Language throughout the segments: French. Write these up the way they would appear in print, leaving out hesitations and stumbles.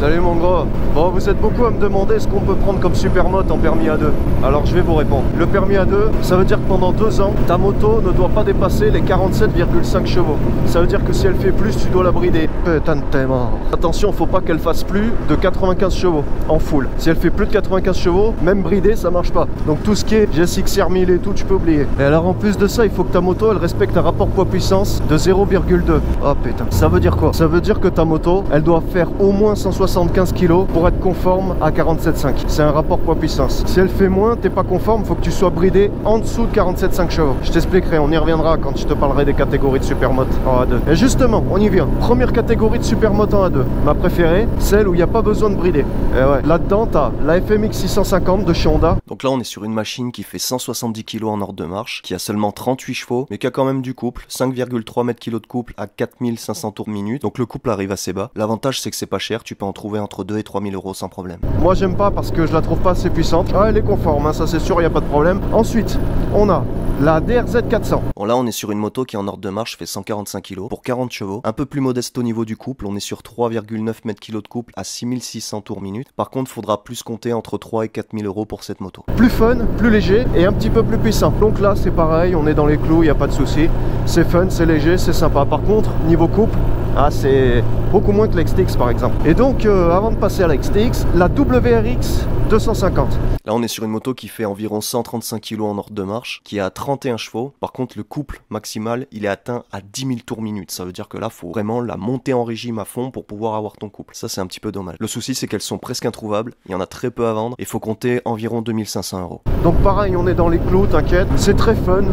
Salut mon gros. Bon, vous êtes beaucoup à me demander ce qu'on peut prendre comme supermoto en permis A2. Alors je vais vous répondre. Le permis A2, ça veut dire que pendant 2 ans, ta moto ne doit pas dépasser les 47,5 chevaux. Ça veut dire que si elle fait plus, tu dois la brider. Putain de t'es mort. Attention, faut pas qu'elle fasse plus de 95 chevaux en full. Si elle fait plus de 95 chevaux, même bridée, ça marche pas. Donc tout ce qui est GSX-R 1000 et tout, tu peux oublier. Et alors en plus de ça, il faut que ta moto, elle respecte un rapport poids-puissance de 0,2. Oh putain. Ça veut dire quoi? Ça veut dire que ta moto, elle doit faire au moins 175 kg pour être conforme à 47,5. C'est un rapport poids-puissance. Si elle fait moins, t'es pas conforme, faut que tu sois bridé en dessous de 47,5 chevaux. Je t'expliquerai, on y reviendra quand je te parlerai des catégories de supermoto en A2. Et justement, on y vient. Première catégorie de supermoto en A2. Ma préférée, celle où il n'y a pas besoin de brider. Et ouais, là-dedans, t'as la FMX 650 de chez Honda. Donc là, on est sur une machine qui fait 170 kg en ordre de marche, qui a seulement 38 chevaux, mais qui a quand même du couple, 5,3 mètres kg de couple à 4500 tours minute. Donc le couple arrive assez bas. L'avantage, c'est que c'est pas cher, tu peux en trouver entre 2 et 3 000 euros sans problème. Moi, j'aime pas parce que je la trouve pas assez puissante. Ah, elle est conforme, hein, ça c'est sûr, il n'y a pas de problème. Ensuite, on a la DRZ 400. Bon là on est sur une moto qui en ordre de marche fait 145 kg pour 40 chevaux. Un peu plus modeste au niveau du couple, on est sur 3,9 mètres kg de couple à 6600 tours minute. Par contre faudra plus compter entre 3 et 4 000 euros pour cette moto. Plus fun, plus léger et un petit peu plus puissant. Donc là c'est pareil, on est dans les clous, il n'y a pas de souci. C'est fun, c'est léger, c'est sympa. Par contre, niveau couple, ah, c'est beaucoup moins que l'XTX par exemple. Et donc avant de passer à la XTX, la WRX 250. Là on est sur une moto qui fait environ 135 kg en ordre de marche, qui a 31 chevaux. Par contre le couple maximal il est atteint à 10 000 tours minute. Ça veut dire que là faut vraiment la monter en régime à fond pour pouvoir avoir ton couple. Ça c'est un petit peu dommage. Le souci c'est qu'elles sont presque introuvables, il y en a très peu à vendre et faut compter environ 2500 euros. Donc pareil on est dans les clous, t'inquiète. C'est très fun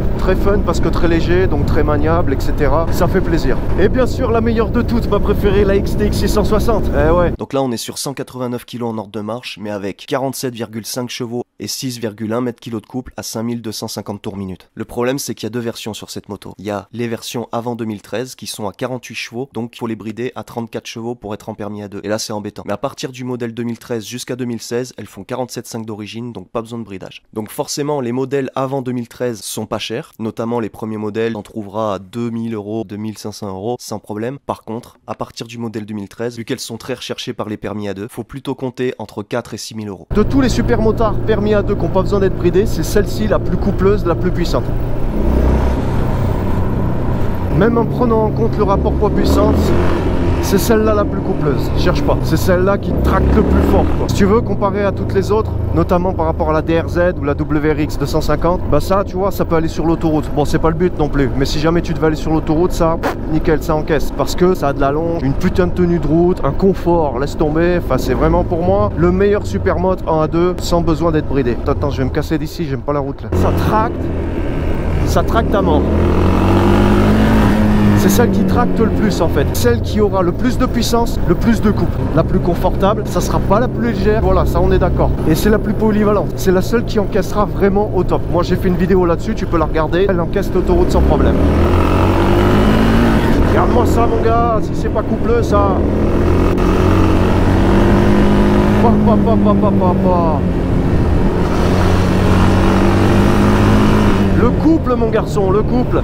parce que très léger, donc très maniable, etc. Ça fait plaisir. Et bien sûr la meilleure de toutes, ma préférée, la XTX 660. Eh ouais. Donc là on est sur 189 kg en ordre de marche, mais avec 47,5 chevaux et 6,1 mètres kg de couple à 5250 tours minute. Le problème c'est qu'il y a 2 versions sur cette moto. Il y a les versions avant 2013 qui sont à 48 chevaux, donc il faut les brider à 34 chevaux pour être en permis A2. Et là c'est embêtant. Mais à partir du modèle 2013 jusqu'à 2016, elles font 47,5 d'origine, donc pas besoin de bridage. Donc forcément les modèles avant 2013 sont pas chers, notamment les premiers modèles, on trouvera à 2000 euros, 2500 euros sans problème. Par contre, à partir du modèle 2013, vu qu'elles sont très recherchées par les permis A2, faut plutôt compter entre 4 et 6 000 euros. De tous les supermotards permis A2 qui n'ont pas besoin d'être bridés, c'est celle-ci la plus coupleuse, la plus puissante. Même en prenant en compte le rapport poids-puissance, c'est celle-là la plus coupleuse. Cherche pas. C'est celle-là qui tracte le plus fort, quoi. Si tu veux comparer à toutes les autres, notamment par rapport à la DRZ ou la WRX 250, bah ça, tu vois, ça peut aller sur l'autoroute. Bon, c'est pas le but non plus. Mais si jamais tu devais aller sur l'autoroute, ça, nickel, ça encaisse. Parce que ça a de la longe, une putain de tenue de route, un confort, laisse tomber. Enfin, c'est vraiment pour moi le meilleur supermoto en A2 sans besoin d'être bridé. Attends, je vais me casser d'ici, j'aime pas la route là. Ça tracte à mort. C'est celle qui tracte le plus en fait. Celle qui aura le plus de puissance, le plus de couple. La plus confortable, ça sera pas la plus légère. Voilà, ça on est d'accord. Et c'est la plus polyvalente. C'est la seule qui encaissera vraiment au top. Moi j'ai fait une vidéo là-dessus, tu peux la regarder. Elle encaisse l'autoroute sans problème. Regarde-moi ça mon gars, si c'est pas coupleux ça. Le couple mon garçon, le couple.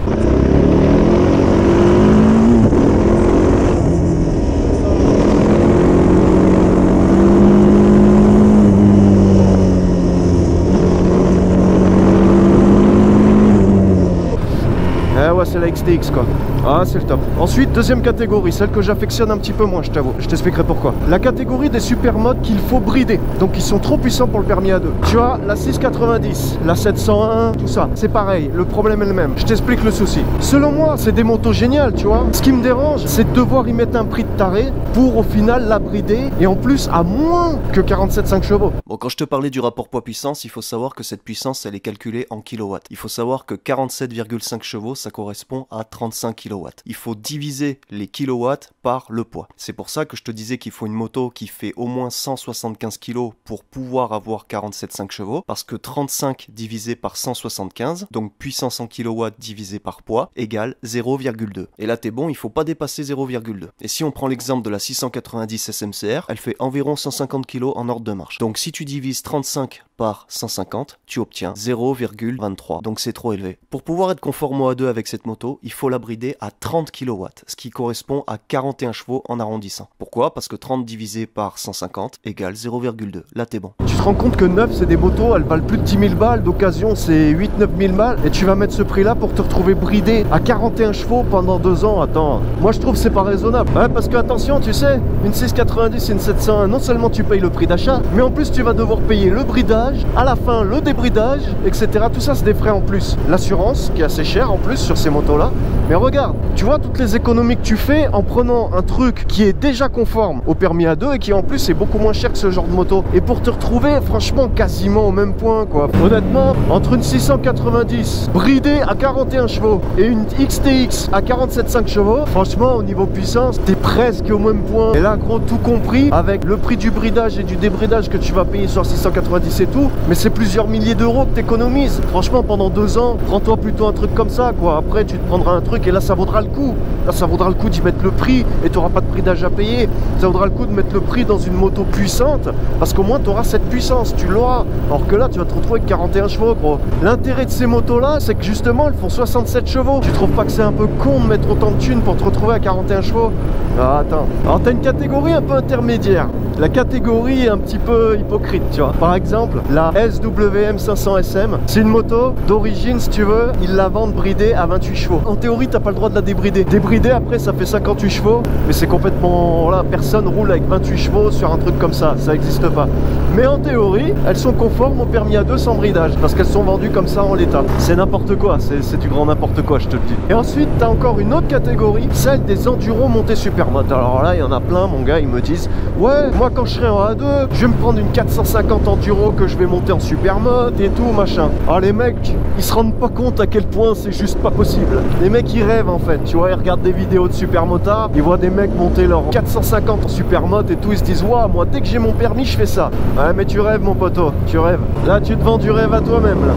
C'est la XTX quoi. Ah c'est le top. Ensuite deuxième catégorie, celle que j'affectionne un petit peu moins, je t'avoue. Je t'expliquerai pourquoi. La catégorie des supermotos qu'il faut brider. Donc ils sont trop puissants pour le permis A2. Tu vois, la 690, la 701, tout ça, c'est pareil, le problème est le même. Je t'explique le souci. Selon moi, c'est des motos géniales, tu vois. Ce qui me dérange, c'est de devoir y mettre un prix de taré pour au final la brider et en plus à moins que 47,5 chevaux. Bon, quand je te parlais du rapport poids-puissance, il faut savoir que cette puissance, elle est calculée en kilowatts. Il faut savoir que 47,5 chevaux, ça correspond à 35 kW. Il faut diviser les kilowatts par le poids. C'est pour ça que je te disais qu'il faut une moto qui fait au moins 175 kg pour pouvoir avoir 47,5 chevaux, parce que 35 divisé par 175, donc puissance en kW divisé par poids, égale 0,2. Et là t'es bon, il faut pas dépasser 0,2. Et si on prend l'exemple de la 690 SMCR, elle fait environ 150 kg en ordre de marche. Donc si tu divises 35 par 150, tu obtiens 0,23. Donc c'est trop élevé. Pour pouvoir être conforme au A2 avec cette moto, il faut la brider à 30 kW, ce qui correspond à 41 chevaux en arrondissant. Pourquoi? Parce que 30 divisé par 150 égale 0,2. Là t'es bon. Tu te rends compte que neuf, c'est des motos, elles valent plus de 10 000 balles, d'occasion c'est 8-9 000 balles, et tu vas mettre ce prix-là pour te retrouver bridé à 41 chevaux pendant 2 ans. Attends, moi je trouve que c'est pas raisonnable. Ouais, parce que attention, tu sais, une 690 et une 701, non seulement tu payes le prix d'achat, mais en plus tu vas devoir payer le bridage, à la fin le débridage, etc. Tout ça c'est des frais en plus. L'assurance qui est assez chère en plus sur ces motos-là. Mais regarde, tu vois toutes les économies que tu fais en prenant un truc qui est déjà conforme au permis A2 et qui en plus est beaucoup moins cher que ce genre de moto. Et pour te retrouver franchement quasiment au même point quoi. Honnêtement, entre une 690 bridée à 41 chevaux et une XTX à 47,5 chevaux, franchement au niveau puissance, t'es presque au même point. Et là gros, tout compris, avec le prix du bridage et du débridage que tu vas payer sur 690 et tout, mais c'est plusieurs milliers d'euros que t'économises. Franchement pendant 2 ans, prends-toi plutôt un truc comme ça quoi. Après tu te prendras un truc et là ça vaudra le coup. Là ça vaudra le coup d'y mettre le prix et tu n'auras pas de bridage à payer. Ça vaudra le coup de mettre le prix dans une moto puissante parce qu'au moins tu auras cette puissance, tu l'auras. Alors que là tu vas te retrouver avec 41 chevaux gros. L'intérêt de ces motos là c'est que justement elles font 67 chevaux. Tu trouves pas que c'est un peu con de mettre autant de thunes pour te retrouver à 41 chevaux? Ah, attends. Alors t'as une catégorie un peu intermédiaire. La catégorie est un petit peu hypocrite, tu vois. Par exemple, la SWM 500 SM, c'est une moto d'origine, si tu veux, ils la vendent bridée à 28 chevaux. En théorie, t'as pas le droit de la débrider. Débrider, après, ça fait 58 chevaux, mais c'est complètement... Voilà, personne roule avec 28 chevaux sur un truc comme ça n'existe pas. Mais en théorie, elles sont conformes au permis A2 sans bridage, parce qu'elles sont vendues comme ça en l'état. C'est n'importe quoi, c'est du grand n'importe quoi, je te le dis. Et ensuite, t'as encore une autre catégorie, celle des enduro montés supermoto. Alors là, il y en a plein, mon gars, ils me disent, ouais, moi quand je serai en A2, je vais me prendre une 450 enduro que je vais monter en supermode et tout, machin. Alors les mecs, ils se rendent pas compte à quel point c'est juste pas possible. Les mecs, ils rêvent en fait, tu vois, ils regardent des vidéos de supermotards, ils voient des mecs monter leur 450 en supermode et tout, ils se disent, waouh, moi dès que j'ai mon permis, je fais ça. Ouais, mais tu rêves, mon poteau, tu rêves. Là, tu te vends du rêve à toi-même, là.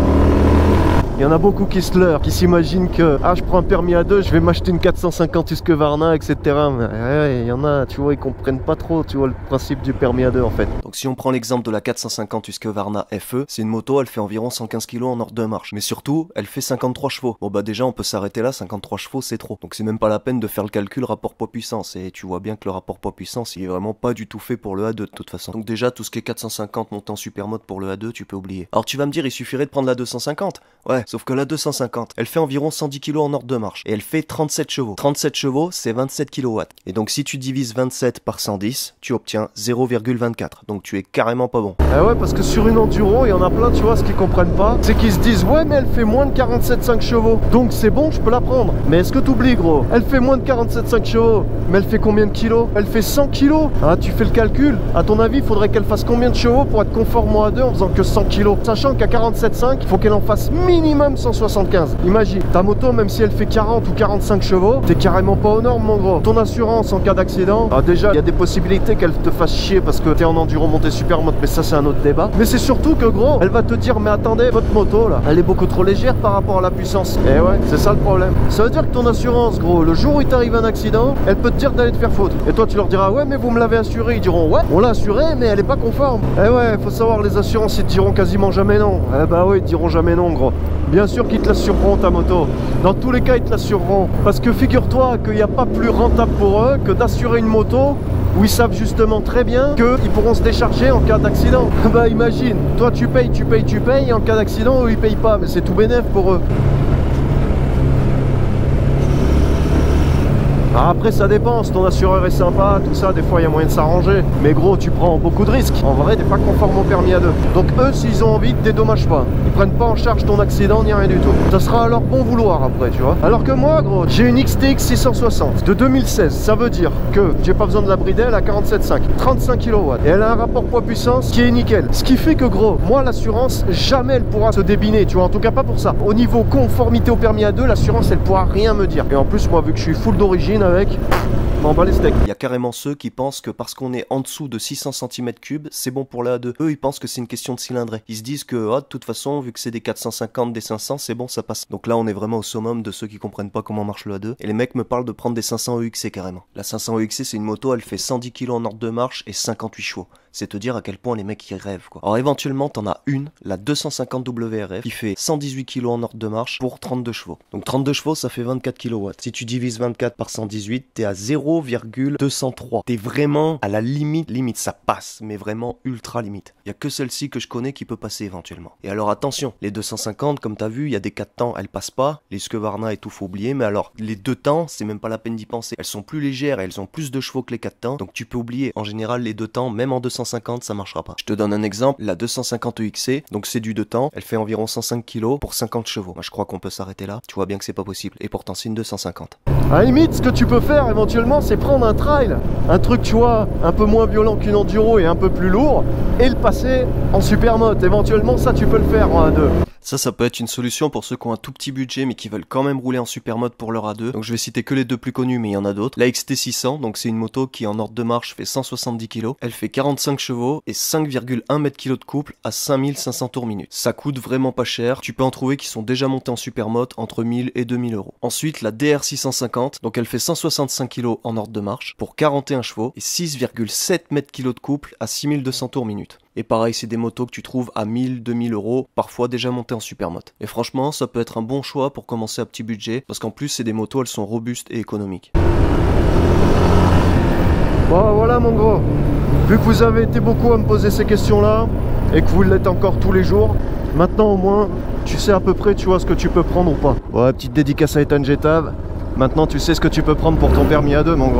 Il y en a beaucoup qui se leurrent, qui s'imaginent que ah je prends un permis A2, je vais m'acheter une 450 Husqvarna, etc. Mais ouais, il y en a, tu vois, ils comprennent pas trop, tu vois, le principe du permis A2 en fait. Donc si on prend l'exemple de la 450 Husqvarna FE, c'est une moto, elle fait environ 115 kg en hors de marche. Mais surtout, elle fait 53 chevaux. Bon bah déjà on peut s'arrêter là, 53 chevaux c'est trop. Donc c'est même pas la peine de faire le calcul rapport poids-puissance. Et tu vois bien que le rapport poids-puissance il est vraiment pas du tout fait pour le A2 de toute façon. Donc déjà tout ce qui est 450 monté en supermode pour le A2, tu peux oublier. Alors tu vas me dire, il suffirait de prendre la 250. Ouais, sauf que la 250, elle fait environ 110 kg en hors de marche. Et elle fait 37 chevaux. 37 chevaux, c'est 27 kW. Et donc si tu divises 27 par 110, tu obtiens 0,24. Donc tu es carrément pas bon. Ah ouais, parce que sur une enduro, il y en a plein, tu vois, ce qu'ils comprennent pas, c'est qu'ils se disent, ouais, mais elle fait moins de 47,5 chevaux. Donc c'est bon, je peux la prendre. Mais est-ce que t'oublies, gros? Elle fait moins de 47,5 chevaux. Mais elle fait combien de kilos? Elle fait 100 kilos. Ah, tu fais le calcul. À ton avis, il faudrait qu'elle fasse combien de chevaux pour être conforme au A2 en faisant que 100 kilos? Sachant qu'à 47,5, il faut qu'elle en fasse minimum 175. Imagine, ta moto, même si elle fait 40 ou 45 chevaux, t'es carrément pas aux normes, mon gros. Ton assurance en cas d'accident, ah déjà, il y a des possibilités qu'elle te fasse chier parce que t'es en enduro monté supermoto, mais ça c'est un autre débat. Mais c'est surtout que, gros, elle va te dire, mais attendez, votre moto là, elle est beaucoup trop légère par rapport à la puissance. Et ouais, c'est ça le problème. Ça veut dire que ton assurance, gros, le jour où il t'arrive un accident, elle peut te dire d'aller te faire foutre. Et toi tu leur diras, ouais, mais vous me l'avez assuré. Ils diront, ouais, on l'a assuré, mais elle est pas conforme. Et ouais, faut savoir, les assurances, ils te diront quasiment jamais non. Eh bah oui, ils te diront jamais non, gros. Bien sûr qu'ils te l'assureront ta moto. Dans tous les cas, ils te l'assureront. Parce que figure-toi qu'il n'y a pas plus rentable pour eux que d'assurer une moto où ils savent justement très bien qu'ils pourront se décharger en cas d'accident. Bah imagine, toi tu payes, et en cas d'accident, eux ils payent pas, mais c'est tout bénef pour eux. Alors après ça dépend, si ton assureur est sympa, tout ça, des fois il y a moyen de s'arranger. Mais gros, tu prends beaucoup de risques. En vrai, t'es pas conforme au permis A2. Donc eux, s'ils ont envie, te dédommagent pas. Ils prennent pas en charge ton accident ni rien du tout. Ça sera à leur bon vouloir après, tu vois. Alors que moi, gros, j'ai une XTX 660 de 2016. Ça veut dire que j'ai pas besoin de la brider, elle a 47,5, 35 kW. Et elle a un rapport poids-puissance qui est nickel. Ce qui fait que, gros, moi l'assurance, jamais elle pourra se débiner, tu vois. En tout cas pas pour ça. Au niveau conformité au permis A2, l'assurance, elle pourra rien me dire. Et en plus, moi, vu que je suis full d'origine avec, m'en bats les steaks. Il y a carrément ceux qui pensent que parce qu'on est en dessous de 600 cm3, c'est bon pour la A2. Eux, ils pensent que c'est une question de cylindrée. Ils se disent que, de toute façon, vu que c'est des 450, des 500, c'est bon, ça passe. Donc là, on est vraiment au summum de ceux qui comprennent pas comment marche le A2. Et les mecs me parlent de prendre des 500 EXC carrément. La 500 EXC, c'est une moto, elle fait 110 kg en ordre de marche et 58 chevaux. C'est te dire à quel point les mecs y rêvent, quoi. Alors éventuellement, t'en as une, la 250 WRF, qui fait 118 kg en ordre de marche pour 32 chevaux. Donc 32 chevaux, ça fait 24 kW. Si tu divises 24 par 118, t'es à 0,203. T'es vraiment à la limite, ça passe, mais vraiment ultra limite. Il y a que celle-ci que je connais qui peut passer éventuellement. Et alors attention, les 250, comme t'as vu, il y a des 4 temps, elles passent pas. Les Husqvarna et tout, faut oublier, mais alors, les 2 temps, c'est même pas la peine d'y penser. Elles sont plus légères et elles ont plus de chevaux que les 4 temps, donc tu peux oublier. En général, les 2 temps, même en 250, ça marchera pas. Je te donne un exemple, la 250 EXC, donc c'est du 2 temps, elle fait environ 105 kg pour 50 chevaux. Moi, je crois qu'on peut s'arrêter là. Tu vois bien que c'est pas possible. Et pourtant, c'est une 250. À la limite, ce que tu peux faire éventuellement, c'est prendre un trail, un truc, tu vois, un peu moins violent qu'une enduro et un peu plus lourd, et le passer en supermoto. Éventuellement, ça, tu peux le faire en A2. Ça peut être une solution pour ceux qui ont un tout petit budget mais qui veulent quand même rouler en supermode pour leur A2. Donc je vais citer que les deux plus connus, mais il y en a d'autres. La XT600, donc c'est une moto qui en ordre de marche fait 170 kg. Elle fait 45 chevaux et 5,1 m/kg de couple à 5500 tours minute. Ça coûte vraiment pas cher. Tu peux en trouver qui sont déjà montés en supermode entre 1000 et 2000 euros. Ensuite, la DR650, donc elle fait 165 kg en ordre de marche pour 41 chevaux et 6,7 m/kg de couple à 6200 tours minute. Et pareil, c'est des motos que tu trouves à 1000, 2000 euros, parfois déjà montées en supermoto. Et franchement, ça peut être un bon choix pour commencer à petit budget, parce qu'en plus, c'est des motos, elles sont robustes et économiques. Bon, voilà mon gros. Vu que vous avez été beaucoup à me poser ces questions-là, et que vous l'êtes encore tous les jours, maintenant au moins, tu sais à peu près, tu vois ce que tu peux prendre ou pas. Ouais, petite dédicace à Ethan Getav. Maintenant, tu sais ce que tu peux prendre pour ton permis A2, mon gros.